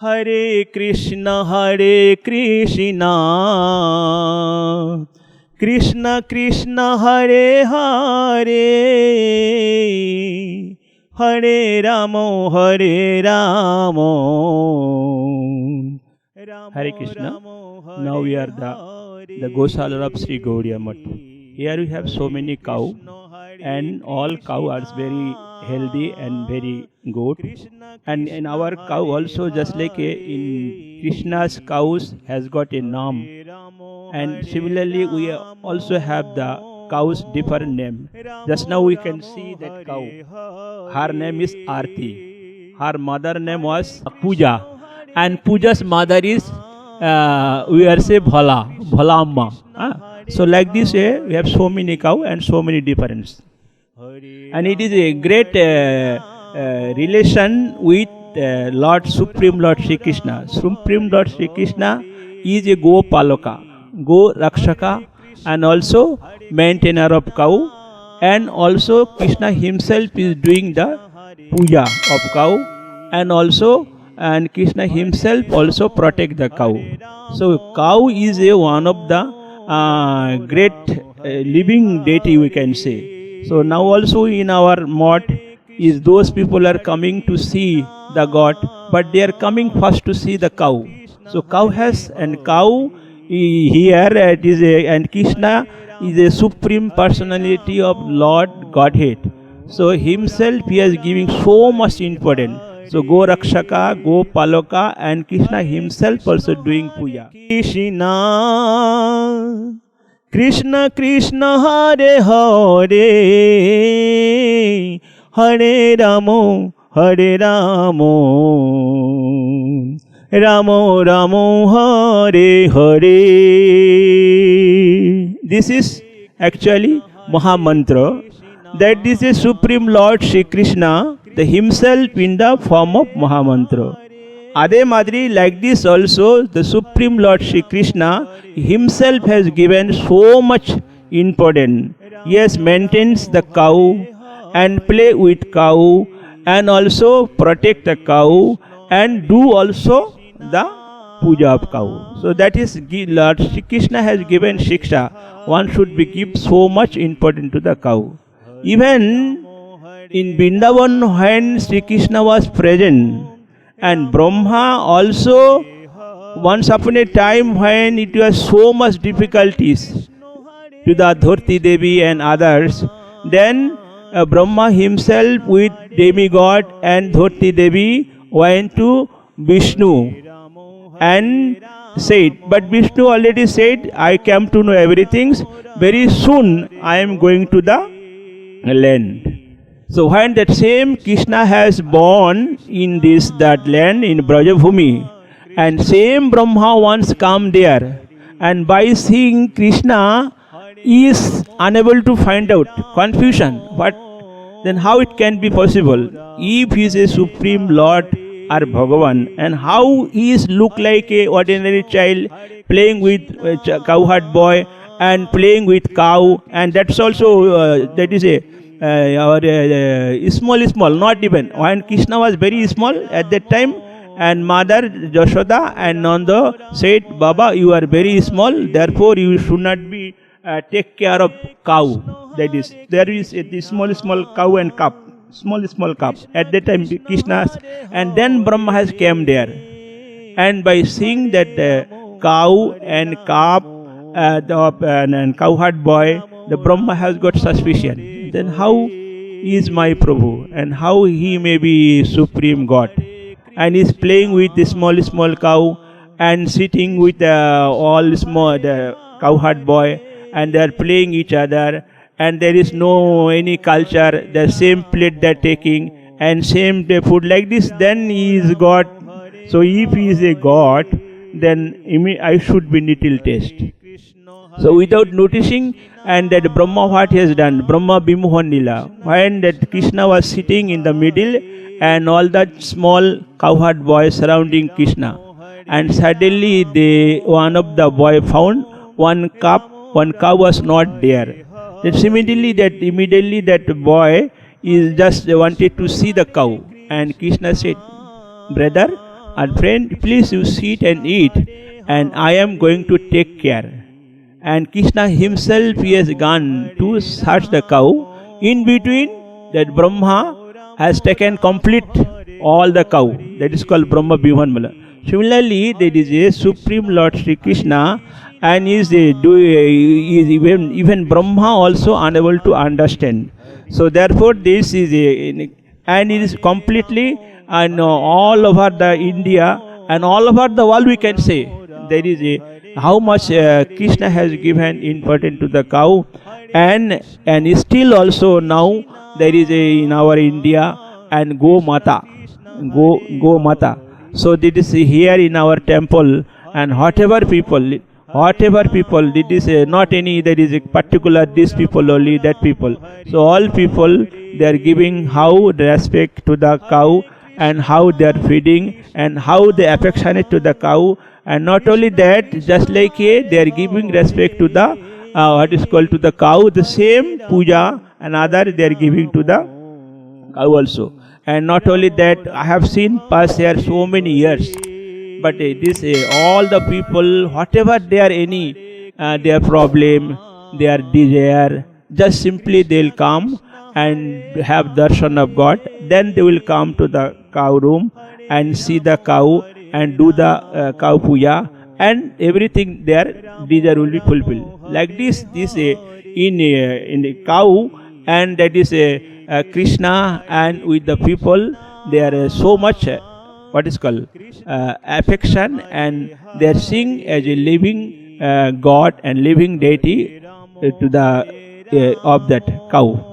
Hare Krishna, Krishna Krishna, Hare Hare, Hare Ramo, Hare Ramo. Hare Krishna. Now we are the Gosala of Sri Gaudiya Math. Here we have so many cow, and all cow are very healthy and very good. And in our cow also, just like in Krishna's cows has got a name. And similarly, we also have the cow's different name. Just now we can see that cow. Her name is Arti. Her mother name was Puja. And Puja's mother is, we are say Bhala Amma. So like this way, we have so many cow and so many difference. And it is a great relation with Lord Supreme Lord Sri Krishna. Supreme Lord Sri Krishna is a Go Palaka, Go Rakshaka, and also maintainer of cow. And also Krishna himself is doing the puja of cow, and Krishna himself also protect the cow. So cow is one of the great living deity, we can say. So now also in our mott is those people are coming to see the God, but they are coming first to see the cow. So cow has, and cow here it is and Krishna is a supreme personality of Lord Godhead. So himself he is giving so much importance. So Go Rakshaka, Go Palaka, and Krishna himself also doing puja. Krishna Krishna, Hare Hare, Hare Ramo, Hare Ramo, Ramo Ramo, Hare Hare. This is actually Mahamantra. That is a Supreme Lord Sri Krishna, the himself in the form of Mahamantra. Ade Madri, like this also, the Supreme Lord Sri Krishna himself has given so much importance. Yes, maintains the cow and play with cow, and also protect the cow, and do also the puja of cow. So that is Lord Sri Krishna has given shiksha. One should be give so much importance to the cow. Even in Vrindavan, when Sri Krishna was present, and Brahma also, once upon a time when it was so much difficulties to the Dhurti Devi and others, then Brahma himself with demigod and Dhurti Devi went to Vishnu and said, but Vishnu already said, I came to know everything, very soon I am going to the land. So when that same Krishna has born in that land in Brajabhumi, and same Brahma once come there, and by seeing Krishna is unable to find out, confusion. But then how it can be possible? If he is a Supreme Lord or Bhagavan, and how he is look like a ordinary child playing with a cowherd boy and playing with cow, and that's also that is a small, not even. When Krishna was very small at that time, and Mother Jashoda and Nanda said, Baba, you are very small, therefore you should not be take care of cow. That is, there is a small cow and calf, small calf. At that time Krishna, and then Brahma has came there, and by seeing that cow and calf and cowherd boy, the Brahma has got suspicion. Then how is my Prabhu, and how he may be Supreme God, and is playing with the small cow, and sitting with all small the cowherd boy, and they are playing each other, and there is no any culture, the same plate they are taking, and same food like this, then he is God. So if he is a God, then I should be little taste. So without noticing, and that Brahma what he has done, Brahma Bimuhan Lila, when that Krishna was sitting in the middle, and all that small cowherd boys surrounding Krishna, and suddenly one of the boy found one cow was not there. Immediately that boy is just wanted to see the cow, and Krishna said, brother, and friend, please you sit and eat, and I am going to take care. And Krishna himself he has gone to search the cow. In between, that Brahma has taken complete all the cow. That is called Brahma Bhimanmala. Similarly, there is a Supreme Lord Sri Krishna, and is even Brahma also unable to understand. So therefore, this is and it is completely and all over the India and all over the world we can say there is how much Krishna has given importance to the cow, and still also now there is in our India and Go Mata, Go Mata. So this is here in our temple, and whatever people, it is not any there is a particular this people only that people. So all people they are giving how respect to the cow, and how they are feeding, and how they affectionate to the cow. And not only that, just like they are giving respect to the what is called to the cow, the same puja and other they are giving to the cow also. And not only that, I have seen past here so many years, but this all the people, whatever they are any their problem, their desire, just simply they will come and have darshan of God. Then they will come to the cow room and see the cow and do the cow puja, and everything their desire will be fulfilled. Like this in the cow, and that is Krishna, and with the people there is so much what is called affection, and they are seeing as a living God and living deity to the of that cow.